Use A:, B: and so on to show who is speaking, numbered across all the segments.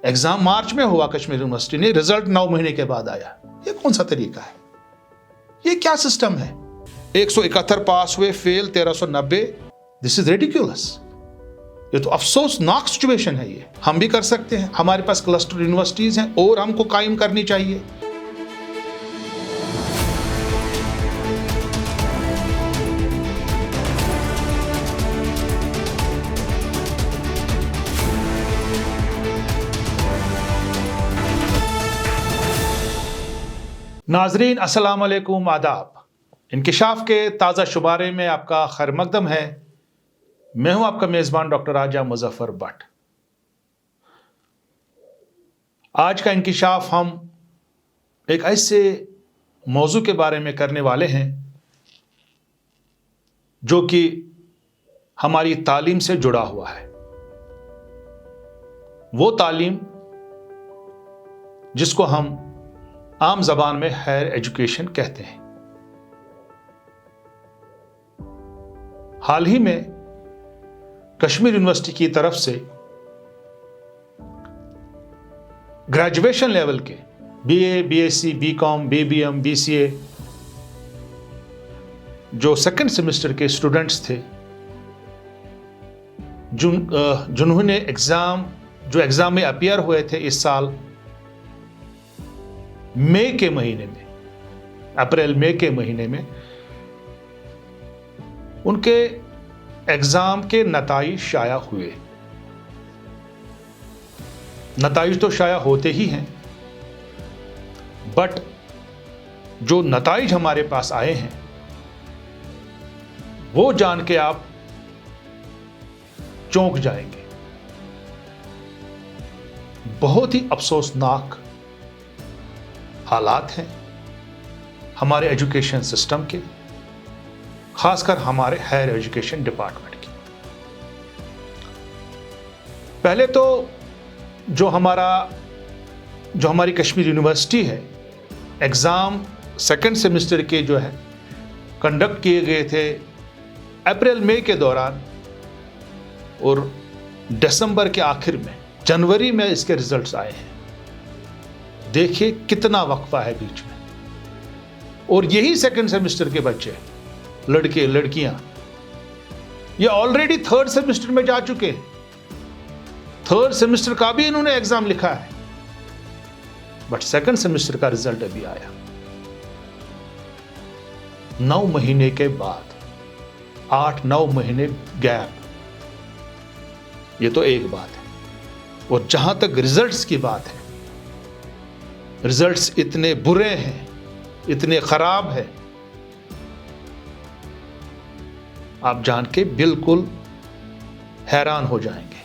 A: Exam मार्च में हुआ Kashmir university ने, रिजल्ट 9 महीने के बाद आया। ये कौन सा तरीका है? ये क्या सिस्टम है? 171 पास हुए, फेल 1390। This is ridiculous. ये तो अफसोसनाक सिचुएशन है। ये हम भी कर सकते हैं, हमारे पास क्लस्टर यूनिवर्सिटीज हैं और हमको कायम करनी चाहिए। नाजरीन अस्सलाम वालेकुम, आदाब। इंकिशाफ के ताज़ा शुमारे में आपका खैर मकदम है। मैं हूं आपका मेज़बान डॉक्टर राजा मुजफ्फर भट्ट। आज का इंकिशाफ हम एक ऐसे मौजू के बारे में करने वाले हैं जो कि हमारी तालीम से जुड़ा हुआ है। वो तालीम जिसको हम आम जबान में हायर एजुकेशन कहते हैं। हाल ही में कश्मीर यूनिवर्सिटी की तरफ से ग्रेजुएशन लेवल के BA, BSc, BCom, BBM, BCA जो सेकंड सेमेस्टर के स्टूडेंट्स थे, जिन्होंने एग्जाम में अपीयर हुए थे इस साल मई के महीने में, अप्रैल मई के महीने में, उनके एग्जाम के नताइज शाया हुए। नताइज तो शाया होते ही हैं, बट जो नताइज हमारे पास आए हैं वो जान के आप चौंक जाएंगे। बहुत ही अफसोसनाक हालात हैं हमारे एजुकेशन सिस्टम के, खासकर हमारे हायर एजुकेशन डिपार्टमेंट की। पहले तो जो हमारी कश्मीर यूनिवर्सिटी है, एग्जाम सेकंड सेमेस्टर के जो है कंडक्ट किए गए थे अप्रैल मई के दौरान, और दिसंबर के आखिर में, जनवरी में इसके रिजल्ट्स आए हैं। देखिए कितना वक्फा है बीच में। और यही सेकंड सेमेस्टर के बच्चे, लड़के लड़कियां, ये ऑलरेडी थर्ड सेमेस्टर में जा चुके हैं। थर्ड सेमेस्टर का भी इन्होंने एग्जाम लिखा है, बट सेकंड सेमेस्टर का रिजल्ट अभी आया 9 महीने के बाद। 8-9 महीने गैप, ये तो एक बात है। और जहां तक रिजल्ट्स की बात है, रिजल्ट्स इतने बुरे हैं, इतने खराब है, आप जान के बिल्कुल हैरान हो जाएंगे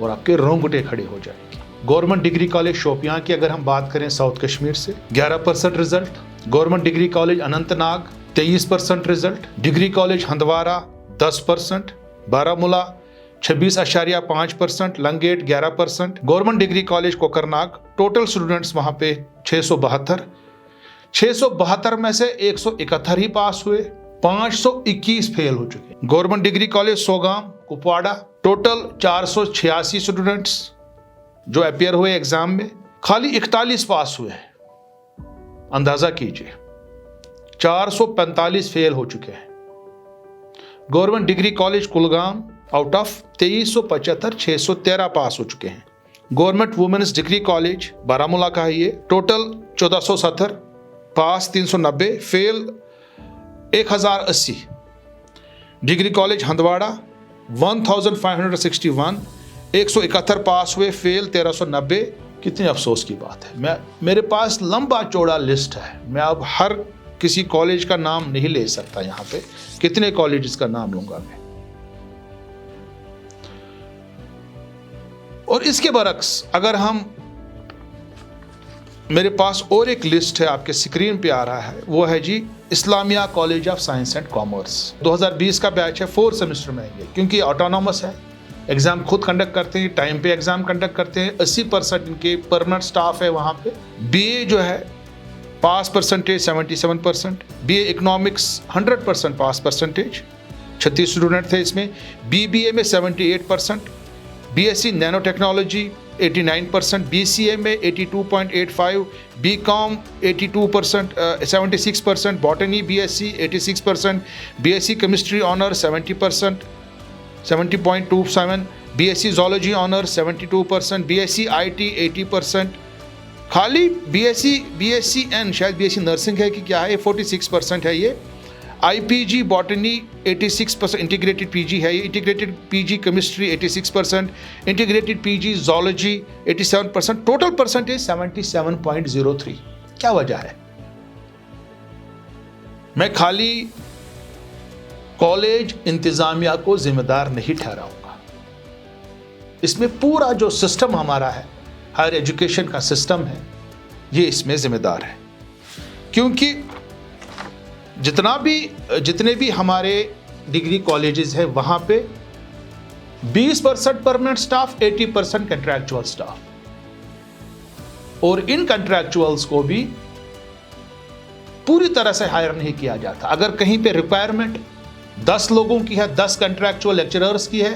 A: और आपके रोंगटे खड़े हो जाएंगे। गवर्नमेंट डिग्री कॉलेज शोपियां की अगर हम बात करें साउथ कश्मीर से, 11% result. Government degree college Anantnag 23% result. Degree college Handwara 10%। Baramulla 26.5%, Langate 11%। Government degree college Kokernag, total students वहां पे 672 में से 171 ही पास हुए, 521 फेल हो चुके। Government degree college Sogam Kupwara, total 486 students जो अपीयर हुए एग्जाम में, खाली 41 पास हुए। अंदाजा कीजिए, 445 फेल हो चुके हैं। Government degree college Kulgam, out of 2375 613 pass हो चुके हैं। Government women's degree college Baramulla का है ये, total 1470, pass 390, fail 1080। Degree college Handwara 1561, 171 pass हुए, फेल 1390। कितने अफसोस की बात है। मेरे पास लंबा चौड़ा लिस्ट है, मैं अब हर किसी कॉलेज का नाम नहीं ले सकता। यहाँ पे कितने कॉलेजेस का नाम लूंगा मैं। और इसके बरक्स अगर हम, मेरे पास और एक लिस्ट है, आपके स्क्रीन पे आ रहा है, वो है जी Islamia college of science and commerce. 2020 का बैच है, 4 सेमेस्टर में है, क्योंकि ऑटोनॉमस है, एग्जाम खुद कंडक्ट करते हैं, टाइम पे एग्जाम कंडक्ट करते हैं। 80% इनके परमानेंट स्टाफ है वहाँ पे। बीए जो है पास परसेंटेज 77%, बीए इकोनॉमिक्स 100% पास परसेंटेज, 36 स्टूडेंट थे इसमें। बीबीए में 78%, BSc नैनो टेक्नोलॉजी 89%, BCA में 82.85, BCom 82%, 76%, botany BSc 86%, BSc chemistry honour 70%, 70.27, BSc zoology honour 72%, BSc IT 80%, खाली BSc शायद BSc नर्सिंग है कि क्या है, 46% है ये। IPG बॉटनी 86%, इंटीग्रेटेड PG है ये, integrated PG chemistry 86%, integrated PG zoology 87%, total percentage 77.03। क्या वजह है? मैं खाली कॉलेज इंतजामिया को जिम्मेदार नहीं ठहराऊंगा, इसमें पूरा जो सिस्टम हमारा है, हायर एजुकेशन का सिस्टम है, ये इसमें जिम्मेदार है। क्योंकि जितने भी हमारे डिग्री कॉलेजेस हैं वहां पे 20% परमानेंट स्टाफ, 80% कंट्रैक्चुअल स्टाफ, और इन कंट्रैक्चुअल्स को भी पूरी तरह से हायर नहीं किया जाता। अगर कहीं पे रिक्वायरमेंट 10 लोगों की है, 10 कंट्रैक्चुअल लेक्चरर्स की है,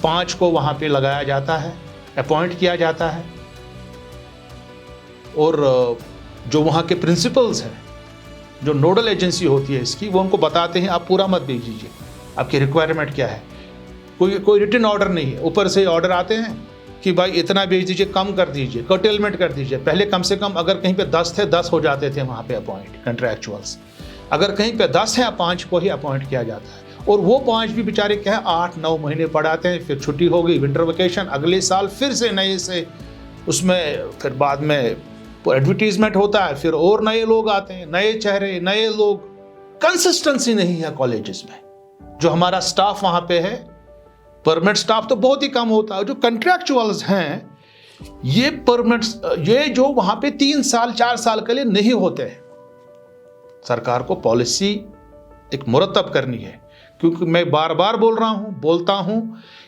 A: 5 को वहां पे लगाया जाता है, अपॉइंट किया जाता है, और जो वहाँ के प्रिंसिपल्स हैं, जो नोडल एजेंसी होती है इसकी, वो उनको बताते हैं आप पूरा मत भेज दीजिए, आपकी रिक्वायरमेंट क्या है। कोई रिटन ऑर्डर नहीं है, ऊपर से ऑर्डर आते हैं कि भाई इतना भेज दीजिए, कम कर दीजिए, कर्टेलमेंट कर दीजिए। पहले कम से कम अगर कहीं पे 10 थे, 10 हो जाते थे वहाँ पे अपॉइंट कंट्रैक्चुअल्स। अगर कहीं पे 10 है, 5 को ही अपॉइंट किया जाता है, और वो 5 भी बेचारे क्या है 8-9 महीने पढ़ाते हैं, फिर छुट्टी हो गई, विंटर वेकेशन, अगले साल फिर से नए से उसमें, फिर बाद में एडवर्टीजमेंट होता है, फिर और नए लोग आते हैं, नए चेहरे, नए लोग। कंसिस्टेंसी नहीं है कॉलेजेस में। जो हमारा स्टाफ वहां पे है, परमानेंट स्टाफ तो बहुत ही कम होता है। जो कंट्रैक्चुअल्स हैं, ये परमानेंट, ये जो वहां पे 3 साल 4 साल के लिए नहीं होते हैं। सरकार को पॉलिसी एक मुरतब करनी है, क्योंकि मैं बार बार बोलता हूं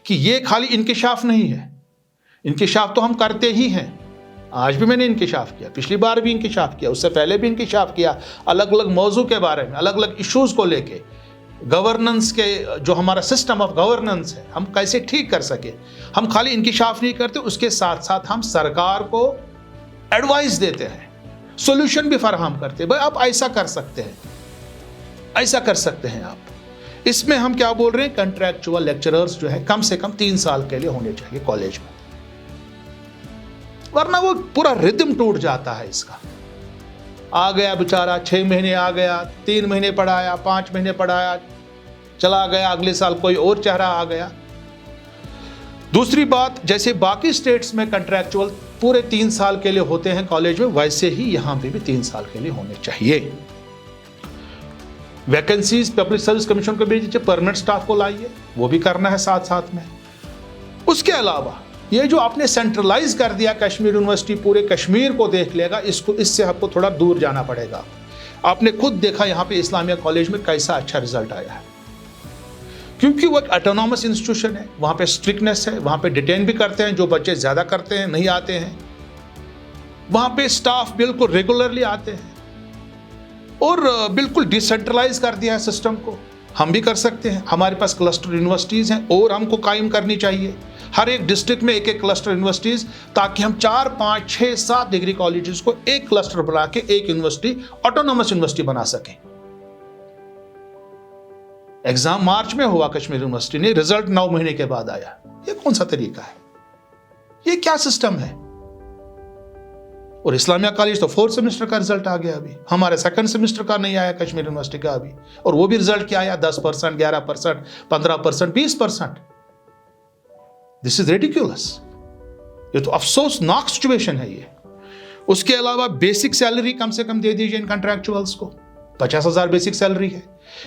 A: कि ये खाली इंकिशाफ नहीं है। इंकिशाफ तो हम करते ही हैं, आज भी मैंने इंकिशाफ किया, पिछली बार भी इंकिशाफ किया, उससे पहले भी इंकिशाफ किया, अलग अलग मौजू के बारे में, अलग अलग इश्यूज को लेके, गवर्नेंस के, जो हमारा सिस्टम ऑफ गवर्नेंस है, हम कैसे ठीक कर सके। हम खाली इंकिशाफ नहीं करते, उसके साथ साथ हम सरकार को एडवाइस देते हैं, सोल्यूशन भी फराहम करते हैं। भाई आप ऐसा कर सकते हैं, ऐसा कर सकते हैं आप। इसमें हम क्या बोल रहे हैं, कंट्रैक्चुअल लेक्चरर्स जो है कम से कम 3 साल के लिए होने चाहिए कॉलेज में, वरना वो पूरा रिदम टूट जाता है इसका। आ गया बेचारा, 6 महीने आ गया, 3 महीने पढ़ाया, 5 महीने पढ़ाया, चला गया, अगले साल कोई और चेहरा आ गया। दूसरी बात, जैसे बाकी स्टेट्स में कंट्रैक्चुअल पूरे 3 साल के लिए होते हैं कॉलेज में, वैसे ही यहां पे भी 3 साल के लिए होने चाहिए। वैकेंसीज पब्लिक सर्विस कमीशन को भेज दीजिए, परमानेंट स्टाफ को लाइए, वो भी करना है साथ साथ में। उसके अलावा ये जो आपने सेंट्रलाइज कर दिया, कश्मीर यूनिवर्सिटी पूरे कश्मीर को देख लेगा, इससे आपको थोड़ा दूर जाना पड़ेगा। आपने खुद देखा यहाँ पे इस्लामिया कॉलेज में कैसा अच्छा रिजल्ट आया है, क्योंकि वो एक ऑटोनॉमस इंस्टीट्यूशन है, वहाँ पे स्ट्रिक्टनेस है, वहाँ पे डिटेन भी करते हैं, जो बच्चे ज़्यादा करते हैं नहीं आते हैं, वहाँ पे स्टाफ बिल्कुल रेगुलरली आते हैं, और बिल्कुल डिसेंट्रलाइज कर दिया है सिस्टम को। हम भी कर सकते हैं, हमारे पास क्लस्टर यूनिवर्सिटीज़ हैं, और हमको कायम करनी चाहिए हर एक डिस्ट्रिक्ट में एक क्लस्टर यूनिवर्सिटीज, ताकि हम 4, 5, 6, 7 डिग्री कॉलेजेस को एक क्लस्टर बना के एक यूनिवर्सिटी, ऑटोनॉमस यूनिवर्सिटी बना सकें। एग्जाम मार्च में हुआ कश्मीर यूनिवर्सिटी ने, रिजल्ट 9 महीने के बाद आया। ये कौन सा तरीका है? ये क्या सिस्टम है? और इस्लामिया कॉलेज तो 4th सेमेस्टर का रिजल्ट आ गया, अभी हमारे 2nd सेमेस्टर का नहीं आया कश्मीर यूनिवर्सिटी का अभी, और वो भी रिजल्ट क्या आया, 10%, 11%, 15%, 20%। This is ridiculous. ये तो अफसोसनाक सिचुएशन है ये। उसके अलावा बेसिक सैलरी कम से कम दे दीजिए इन कंट्रैक्चुअल्स को, 50,000 बेसिक सैलरी है।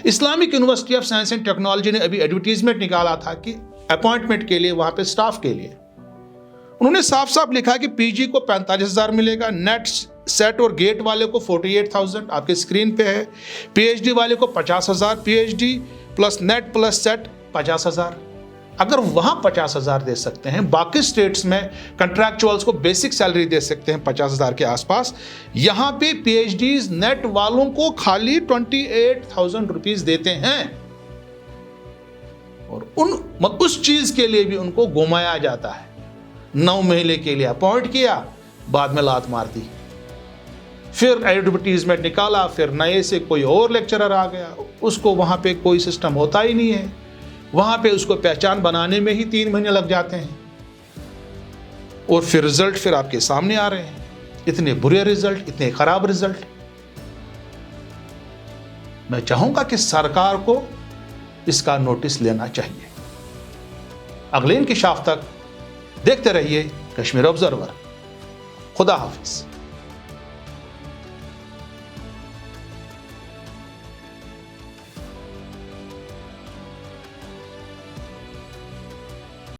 A: Islamic university of science and technology ने अभी एडवर्टीजमेंट निकाला था कि अपॉइंटमेंट के लिए, वहां पे स्टाफ के लिए, उन्होंने साफ साफ लिखा कि पीजी को 45,000 मिलेगा, नेट सेट और गेट वाले को 48,000, आपके स्क्रीन पे है। पीएचडी वाले को 50,000, PhD plus net plus set 50,000। अगर वहां 50,000 दे सकते हैं, बाकी स्टेट्स में कंट्रैक्चुअल्स को बेसिक सैलरी दे सकते हैं 50,000 के आसपास, यहां पे पीएचडीज नेट वालों को खाली 28,000 रुपीज देते हैं, और उस चीज के लिए भी उनको घुमाया जाता है। 9 महीने के लिए अपॉइंट किया, बाद में लात मार दी। फिर एडवर्टीजमेंट निकाला, फिर नए से कोई और लेक्चरर आ गया, उसको वहाँ पे कोई सिस्टम होता ही नहीं है, वहाँ पे उसको पहचान बनाने में ही 3 महीने लग जाते हैं, और फिर रिजल्ट फिर आपके सामने आ रहे हैं, इतने बुरे रिजल्ट, इतने खराब रिजल्ट। मैं चाहूंगा कि सरकार को इसका नोटिस लेना चाहिए। अगले इंकिशाफ तक देखते रहिए कश्मीर ऑब्जर्वर। खुदा हाफिज।